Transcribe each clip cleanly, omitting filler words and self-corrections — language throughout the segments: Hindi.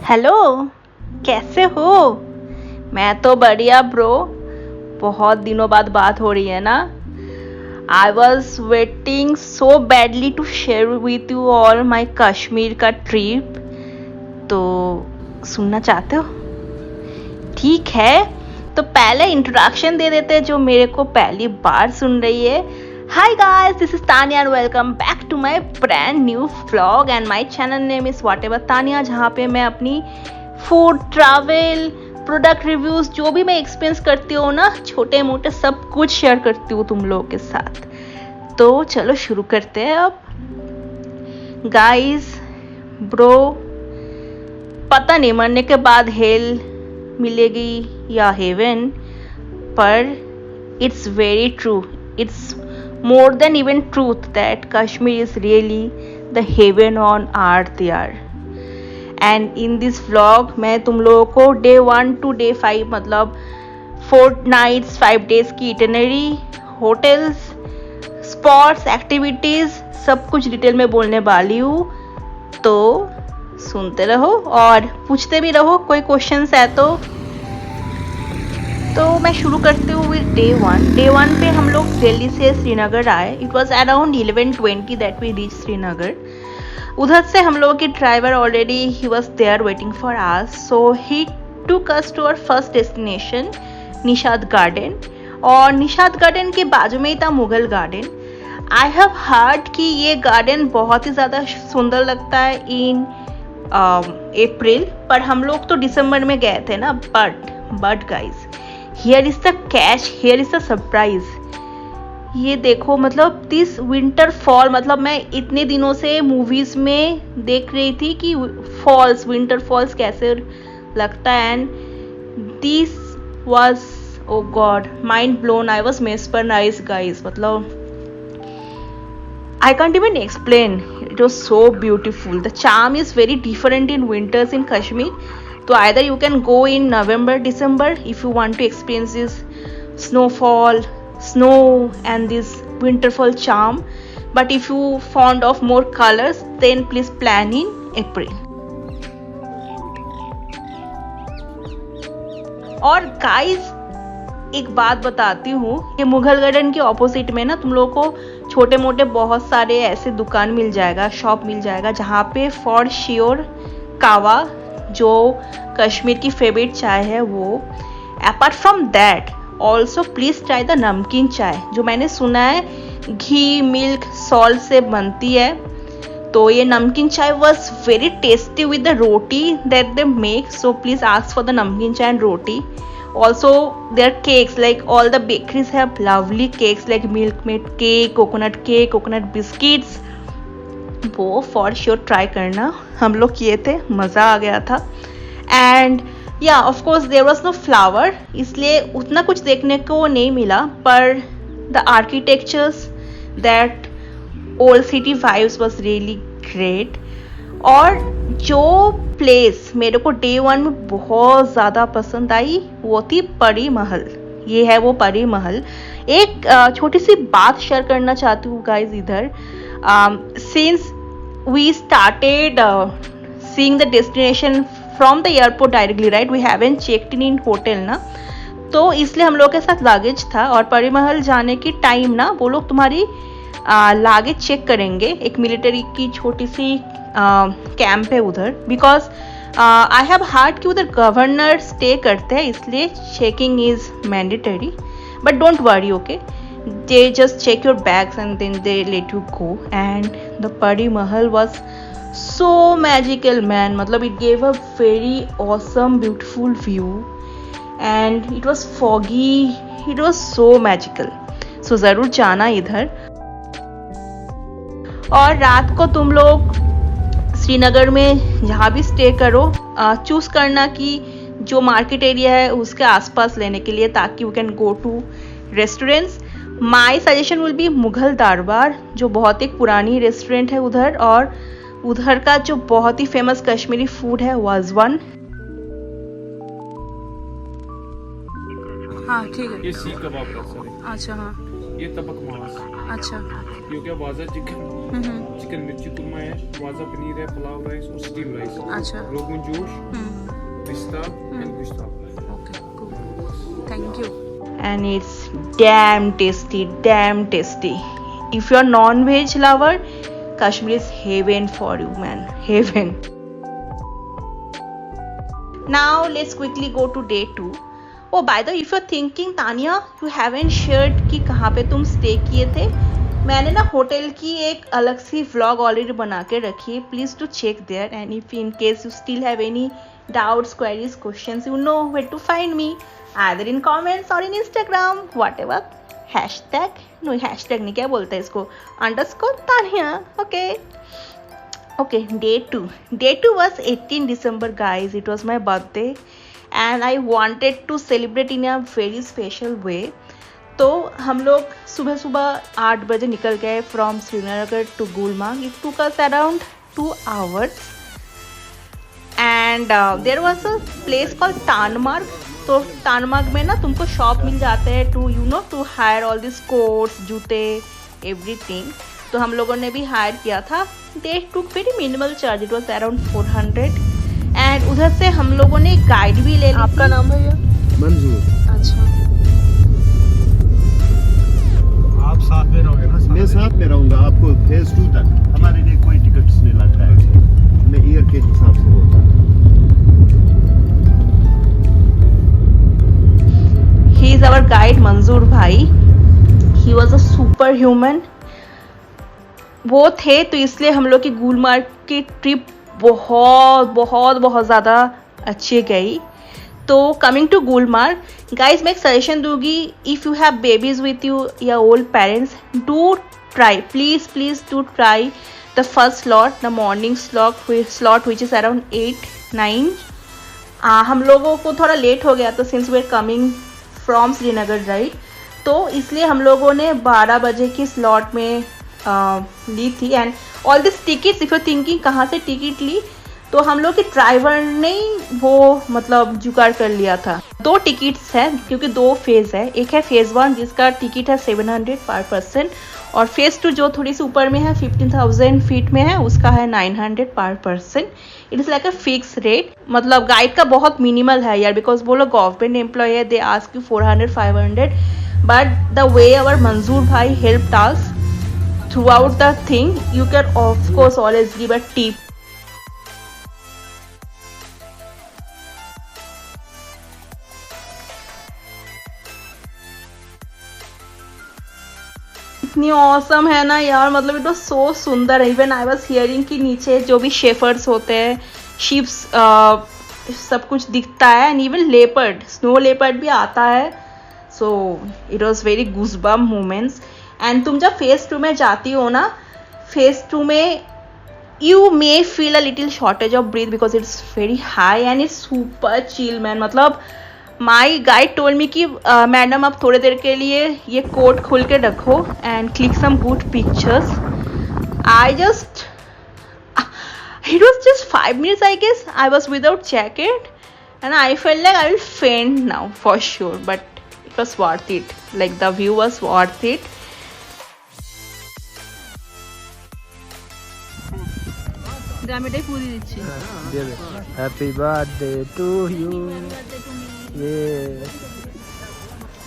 हेलो, कैसे हो? मैं तो बढ़िया ब्रो। बहुत दिनों बाद बात हो रही है ना। I was waiting so badly to share with you all my Kashmir का ट्रिप। तो सुनना चाहते हो? ठीक है, तो पहले इंट्रोडक्शन दे देते हैं जो मेरे को पहली बार सुन रही है। Hi guys, this is Tanya and welcome back to my brand new vlog and my channel name is Whatever Tanya, जहाँ पे मैं अपनी फूड, ट्रैवल, प्रोडक्ट रिव्यूज जो भी मैं एक्सपीरियंस करती हूँ ना, छोटे मोटे सब कुछ शेयर करती हूँ तुम लोगों के साथ। तो चलो शुरू करते हैं अब। गाइस ब्रो, पता नहीं मरने के बाद हेल मिलेगी या हेवन, पर it's very true, it's more than even truth that Kashmir is really the heaven on earth यार। and in this vlog मैं तुम लोगों को day 1 to day 5 मतलब 4 nights 5 days की इटनरी, होटल्स, स्पॉट्स, एक्टिविटीज सब कुछ डिटेल में बोलने वाली हूँ। तो सुनते रहो और पूछते भी रहो, कोई क्वेश्चंस है तो मैं शुरू करती हूँ विद डे 1। डे 1 पे हम लोग दिल्ली से श्रीनगर आए। It was around 11:20 that we reach Srinagar. उधर से हम लोगों की ड्राइवर ऑलरेडी ही was there waiting for us, so he took us to our first destination Nishat garden. और निशाद गार्डन के बाजू में ही था Mughal garden. I have heard कि ये गार्डन बहुत ही ज़्यादा सुंदर लगता है इन अप्रैल, पर हम लोग तो दिसंबर में गए थे ना। But guys, here is the catch, here is the surprise. ये देखो, मतलब दिस विंटर फॉल, मतलब मैं इतने दिनों से मूवीज में देख रही थी कि फॉल्स, विंटर फॉल्स कैसे लगता है, and this was, oh God, mind blown. I was mesmerised guys, मतलब I can't even explain, it was so beautiful. The charm is very different in winters in Kashmir. So either you can go in November, December if you want to experience this snowfall, snow and this winterfall charm. But if you fond of more colors, then please plan in April. और guys, एक बात बताती हूँ कि मुगल गार्डन के ऑपोजिट में ना तुम लोगों को छोटे मोटे बहुत सारे ऐसे दुकान मिल जाएगा, शॉप मिल जाएगा, जहाँ पे फॉर श्योर कावा, जो कश्मीर की फेवरेट चाय है, वो। Apart from that also please try the namkeen चाय, जो मैंने सुना है घी, मिल्क, सॉल्ट से बनती है। तो ये namkeen chai was very tasty with the roti that they make, so please ask for the namkeen chai and roti. Also there cakes, like all the bakeries have lovely cakes like milk made cake, coconut biscuits, वो फॉर श्योर ट्राई करना। हम लोग किए थे, मज़ा आ गया था। एंड या of course there was no flower, इसलिए उतना कुछ देखने को नहीं मिला, पर the architectures, that old city vibes was really great. और जो प्लेस मेरे को डे 1 में बहुत ज़्यादा पसंद आई वो थी परी महल। ये है वो परी महल। एक छोटी सी बात शेयर करना चाहती हूँ गाइज इधर। Since we started seeing the destination from the airport directly, right? We haven't checked in hotel ना, तो इसलिए हम लोग के साथ लागेज था। और परी महल जाने की टाइम ना वो लोग तुम्हारी लागेज चेक करेंगे। एक मिलिट्री की छोटी सी कैंप है उधर, बिकॉज आई हैव हर्ड कि उधर गवर्नर स्टे करते हैं, इसलिए checking is mandatory. But don't worry, okay, they just check your bags and then they let you go. And the Pari Mahal was so magical, man. मतलब it gave a very awesome, beautiful view and it was foggy. It was so magical. So ज़रूर जाना इधर। और रात को तुम लोग श्रीनगर में जहाँ भी स्टे करो, चूज़ करना कि जो मार्केट एरिया है उसके आसपास लेने के लिए, ताकि you can go to restaurants. My suggestion will be Mughal Darbar, जो बहुत एक पुरानी रेस्टोरेंट है उधर, और उधर का जो बहुत ही फेमस कश्मीरी फूड है वाजवान। हाँ ठीक है, ये सीख कबाब का सर। अच्छा हाँ, ये तबक मांस, अच्छा। ये हो गया वाजा चिकन, चिकन मिर्ची कुरमा है, वाजा पनीर है, पुलाव राइस और स्टीम राइस, अच्छा। रोगन जोश, पिस्ता and gushtaba. Okay, cool, thank you. And it's damn tasty. If you're non-veg lover, Kashmir is heaven for you, man, heaven. Now let's quickly go to day 2. Oh, by the way, if you're thinking, Tanya, you haven't shared कि कहाँ पे तुम स्टे किए थे, मैंने ना होटल की एक अलग सी व्लॉग ऑलरेडी बना के रखी है, please to check there, and if in case you still have any doubts, queries, questions, you know where to find me, either in comments or in Instagram, whatever. Hashtag, no hashtag नहीं, क्या बोलते हैं इसको, underscore Tanya. Okay, day 2 was 18 December, guys. It was my birthday and I wanted to celebrate in a very special way. तो हम लोग सुबह 8 बजे निकल गए from Srinagar to Gulmarg. It took us around 2 hours and there was a place called Tanmarg. तो तानमार्ग में ना तुमको शॉप मिल जाते हैं to to hire all this coats, जूते, एवरीथिंग. तो हम लोगों ने भी हायर किया था. They took very minimal charge, it was around 400. एंड उधर से हम लोगों ने गाइड भी ले ली. आपका नाम भैया? मंजूर. अच्छा, आप साथ में रहोगे ना? मैं साथ में रहूंगा आपको फेज 2 तक. हमारे लिए कोई टिकट्स नहीं लगता है, मैं ईयर के हिसाब से होता. ही इज आवर गाइड मंजूर भाई. He was a super human. वो थे तो इसलिए हम लोग की गुलमार्ग की ट्रिप बहुत ज़्यादा अच्छी गई. तो कमिंग टू गुलमार्ग, गाइज मैं एक सजेशन दूंगी. If you have babies with you या old parents, do try, please do try the first slot, the morning slot which is around 8-9. हम लोगों को थोड़ा लेट हो गया था since we are coming from Srinagar, right. तो इसलिए हम लोगों ने 12 बजे की स्लॉट में ली थी. And all this tickets, if you thinking कहाँ से टिकट ली, तो हम लोग के ड्राइवर ने वो मतलब जुगाड़ कर लिया था. 2 टिकट्स हैं क्योंकि 2 फेज़ है. एक है फेज़ 1 जिसका टिकट है 700 पर पर्सन, और फेज़ 2 जो थोड़ी सी ऊपर में है 15,000 फीट में है, उसका है 900 पर person. It is like a fix rate. मतलब गाइड का बहुत मिनिमल है यार, बिकॉज वो लोग गवर्नमेंट एम्प्लॉय है. They ask you 400-500, but the way our Manzoor bhai helped us throughout the thing, you can of course always give a tip. इतनी ऑसम है ना यार, मतलब इट वाज सो सुंदर. इवन आई वाज हियरिंग कि नीचे जो भी शेफर्ड्स होते हैं, शिप्स, सब कुछ दिखता है. And even leopard, snow leopard भी आता है. So it was very goosebump moments. And तुम जब फेज़ 2 में जाती हो ना, फेज़ 2 में you may feel a little shortage of breath because it's very high and it's super chill, man. मतलब माई गाइड टोल्ड मी कि मैडम आप थोड़ी देर के लिए ये कोट खोल के रखो and click some good pictures. I just, it was just 5 minutes I guess. I was without jacket and I felt like I will faint now for sure, but it was worth it. Like the view was worth it. গ্রামেটাই পুরি দিচ্ছি. Happy birthday to you.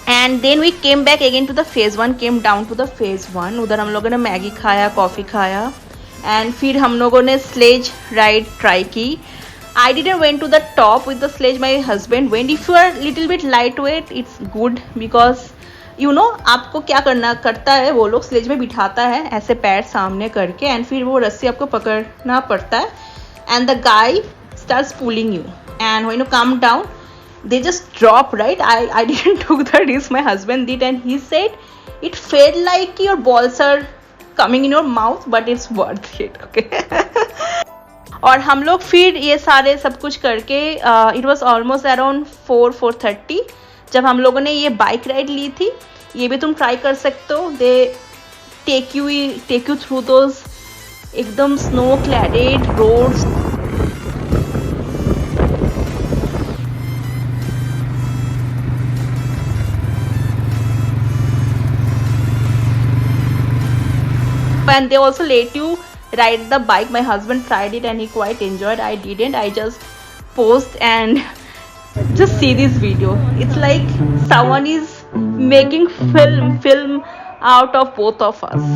And then we came back again to the phase 1, came down to the phase 1. उधर हम लोगों ने मैगी खाया, कॉफ़ी खाया, एंड फिर हम लोगों ने स्लेज राइड ट्राई की. I didn't went to the top with the sledge, my husband went. If you are little bit light weight it's good because you know आपको क्या करता है, वो लोग स्लेज में बिठाता है ऐसे पैर सामने करके, एंड फिर वो रस्सी आपको पकड़ना पड़ता है. And the guy starts pulling you, and when you come down they just drop, right? I didn't took the risk, my husband did, and he said it felt like your balls are coming in your mouth, but it's worth it. Okay. और हम लोग फिर ये सारे सब कुछ करके इट वॉज ऑलमोस्ट अराउंड 4:30 जब हम लोगों ने ये बाइक राइड ली थी. ये भी तुम ट्राई कर सकते हो. They take you through those एकदम snow cladded roads. and they also let you ride the bike. My husband tried it and he quite enjoyed. I didn't. I just post and just see this video. It's like someone is making film out of both of us.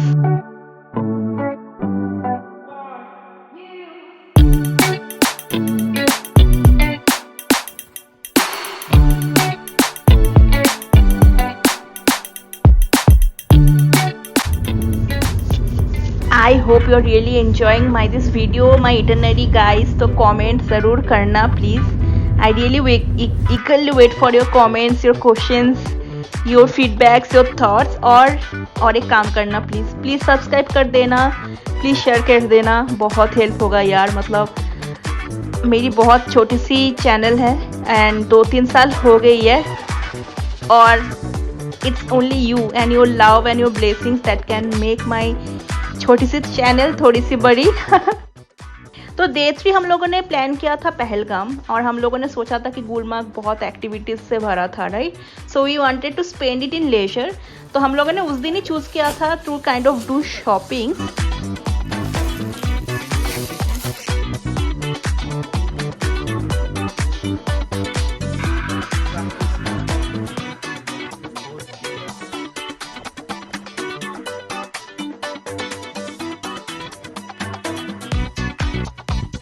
I hope you're really enjoying this video, my itinerary guys. तो comment ज़रूर करना please. I really eagerly wait for your comments, your questions, your feedbacks, your thoughts. और एक काम करना please सब्सक्राइब कर देना, प्लीज़ शेयर कर देना, बहुत हेल्प होगा यार. मतलब मेरी बहुत छोटी सी चैनल है एंड 2-3 साल हो गई है और it's only you and your love and your blessings that can make my छोटी सी चैनल थोड़ी सी बड़ी. तो डे 3 हम लोगों ने प्लान किया था पहलगाम और हम लोगों ने सोचा था कि गुलमर्ग बहुत एक्टिविटीज से भरा था, right. So we wanted to spend it in leisure. तो हम लोगों ने उस दिन ही चूज किया था to kind of do shopping.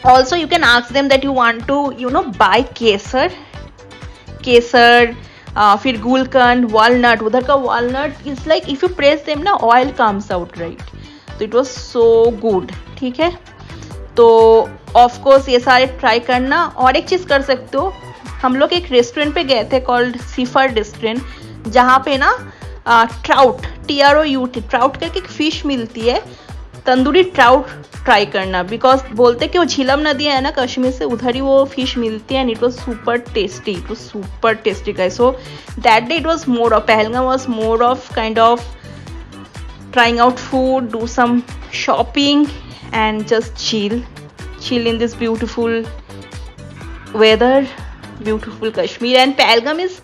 Also you can ask them that you want to buy केसर फिर गुलकंद, walnut. उधर का walnut is like if you press them ना oil comes out, right. तो it was so good. ठीक है, तो of course ये सारे ट्राई करना. और एक चीज़ कर सकते हो, हम लोग एक रेस्टोरेंट पे गए थे कॉल्ड सीफर रेस्टोरेंट, जहाँ पे ना ट्राउट ट्राउट करके एक फिश मिलती है, तंदूरी ट्राउट ट्राई करना. बिकॉज बोलते कि वो झीलम नदी है ना कश्मीर से, उधर ही वो फिश मिलती है and it was super tasty guys. So that day it was more of Pahalgam was more of kind of trying out food, do some shopping and just chill in this beautiful weather, beautiful Kashmir. And Pahalgam is,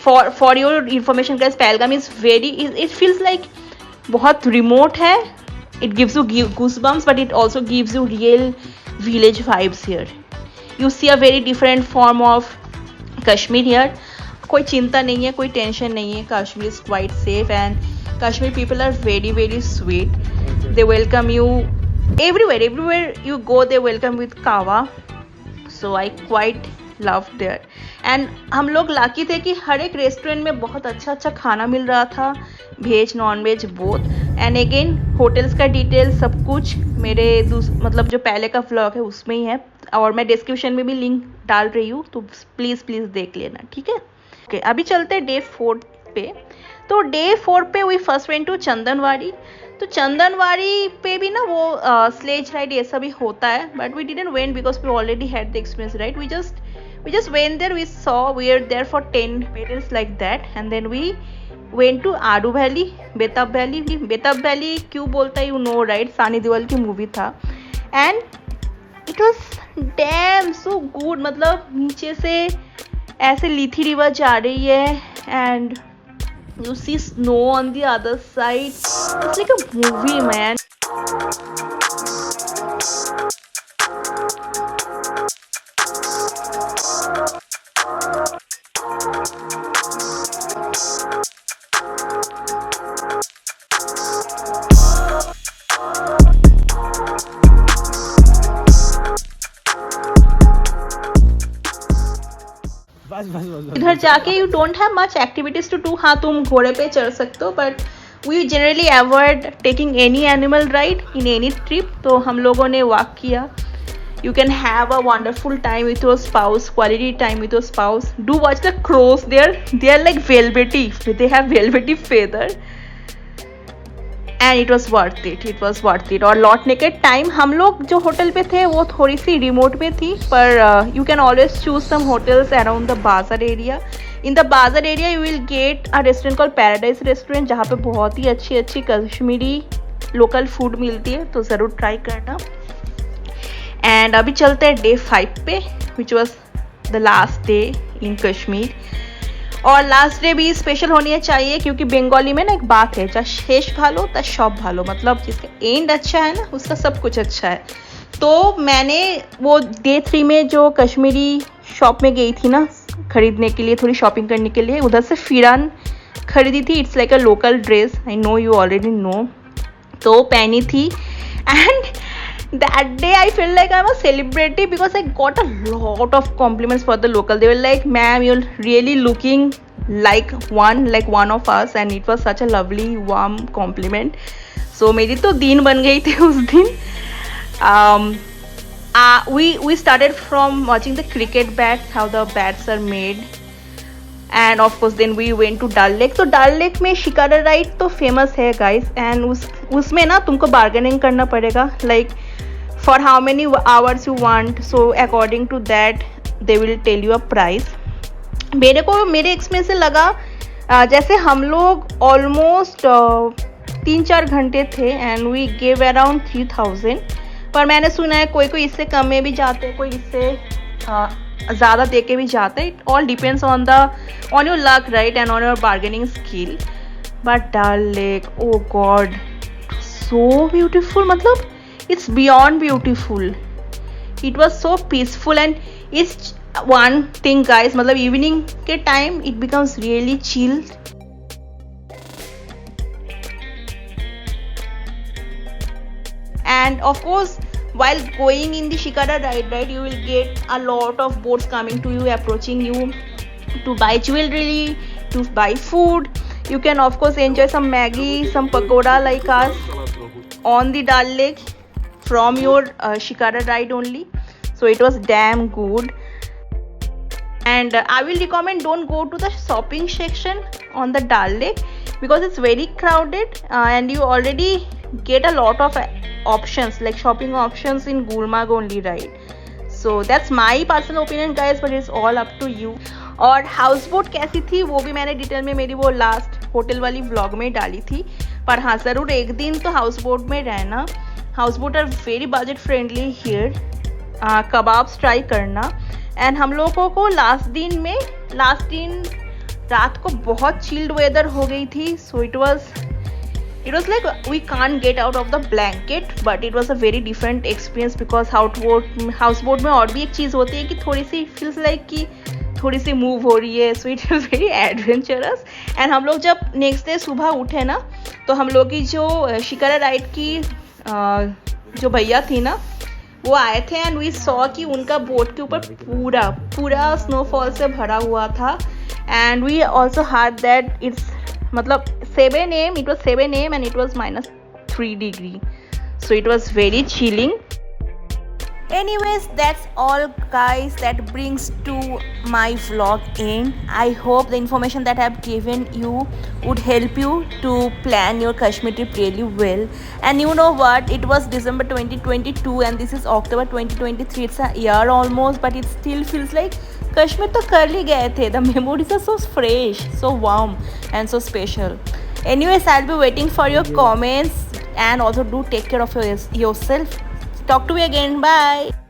for your information guys, Pahalgam is it feels like बहुत remote है. It gives you goosebumps, but it also gives you real village vibes here. You see a very different form of Kashmir here. कोई चिंता नहीं है, कोई टेंशन नहीं है. Kashmir is quite safe and Kashmir people are very sweet. They welcome you everywhere you go. They welcome with kawa. So I quite loved there. And हम लोग लाकी थे कि हर एक रेस्टोरेंट में बहुत अच्छा खाना मिल रहा था, veg non veg both. And again hotels का डिटेल सब कुछ मेरे मतलब जो पहले का व्लॉग है उसमें ही है, और मैं डिस्क्रिप्शन में भी लिंक डाल रही हूँ, तो प्लीज़ देख लेना, ठीक है. ओके, अभी चलते हैं डे 4 पे. तो डे 4 पे we first went to Chandanwari. तो चंदनवाड़ी पे भी ना वो स्लेज राइड ये सब भी होता है, but we didn't went because we already had the experience, right. We just went there. We were there for 10 minutes like that, and then we went to Aru Valley, Betab Valley क्यों बोलता है, you know, right? सानी देओल की मूवी था, and it was damn so good. मतलब नीचे से ऐसे लीथी रिवर जा रही है and you see snow on the other side. It's like a movie, man. इधर जाके you don't have much activities to do. हाँ, तुम घोड़े पे चढ़ सकते हो, but we generally avoid taking any animal ride in any trip. तो हम लोगों ने वॉक किया. You can have a wonderful time with your spouse, quality time with your spouse. Do watch the crows. They are like velvety. They have velvety feather. And it was worth it. और लौटने के टाइम हम लोग जो होटल पे थे वो थोड़ी सी रिमोट में थी, पर you can always choose some hotels around the bazaar area. In the bazaar area you will get a restaurant called Paradise Restaurant, जहाँ पे बहुत ही अच्छी कश्मीरी लोकल फूड मिलती है, तो ज़रूर ट्राई करना. एंड अभी चलते हैं डे 5 पे, which was the last day in Kashmir. और लास्ट डे भी स्पेशल होनी चाहिए, क्योंकि बंगाली में ना एक बात है, चाहे शेष भालो तो सब भालो, मतलब जिसका एंड अच्छा है ना उसका सब कुछ अच्छा है। तो मैंने वो डे 3 में जो कश्मीरी शॉप में गई थी ना खरीदने के लिए, थोड़ी शॉपिंग करने के लिए, उधर से फिरान खरीदी थी। It's like a local dress, I know you already know. तो पहनी थी and that day I felt like I'm a celebrity because I got a lot of compliments for the local. They were like, ma'am, you're really looking like one of us, and it was such a lovely warm compliment. So मेरी तो दिन बन गई थी उस दिन। We started from watching the cricket bats, how the bats are made, and of course then we went to Dal Lake. तो Dal Lake में शिकारा राइड तो फेमस है गाइस, एंड उसमें ना तुमको बार्गेनिंग करना पड़ेगा, like for how many hours you want, so according to that they will tell you a price. मेरे एक्सपीरियंस से लगा जैसे हम लोग ऑलमोस्ट 3-4 घंटे थे एंड वी गेव अराउंड 3000, पर मैंने सुना है कोई इससे कम में भी जाते हैं, कोई इससे ज़्यादा दे के भी जाते हैं। It all depends on your luck right, and on your bargaining skill. But Dal lake, oh god, so beautiful, मतलब it's beyond beautiful. It was so peaceful, and it's one thing guys, मतलब evening के time it becomes really chill. And of course while going in the Shikara ride, you will get a lot of boats coming to you, approaching you to buy jewelry, to buy food. You can of course enjoy some Maggi, some pakoda like us on the Dal Lake from your Shikara ride only. So it was damn good, and I will recommend don't go to the shopping section on the Dal Lake because it's very crowded, and you already get a lot of options like shopping options in Gulmarg only ride. So that's my personal opinion guys, but it's all up to you. और हाउस बोट कैसी थी वो भी मैंने डिटेल में मेरी वो लास्ट होटल वाली व्लॉग में डाली थी, पर हाँ ज़रूर एक दिन तो हाउस बोट में रहना। House boat are very budget friendly here. Kebabs try करना। एंड हम लोगों को लास्ट दिन रात को बहुत चिल्ड वेदर हो गई थी, so it was like we can't get out of the blanket, but it was a very different experience because house boat में और भी एक चीज़ होती है कि थोड़ी सी फील्स लाइक कि थोड़ी सी मूव हो रही है, so it is very adventurous. And हम लोग जब नेक्स्ट डे सुबह उठे ना, तो हम लोग की जो शिकारा राइड की जो भैया थी ना वो आए थे, एंड वी सॉ कि उनका बोट के ऊपर पूरा स्नोफॉल से भरा हुआ था। And we also heard that it's मतलब 7 AM, it was 7 AM and it was -3 degree, so it was very chilling. Anyways, that's all guys, that brings to my vlog end. I hope the information that I have given you would help you to plan your Kashmir trip really well. And you know what, it was December 2022 and this is October 2023. It's a year almost, but it still feels like Kashmir to कर ही गए थे. The memories are so fresh, so warm and so special. Anyways, I'll be waiting for your comments, and also do take care of yourself. Talk to me again. Bye.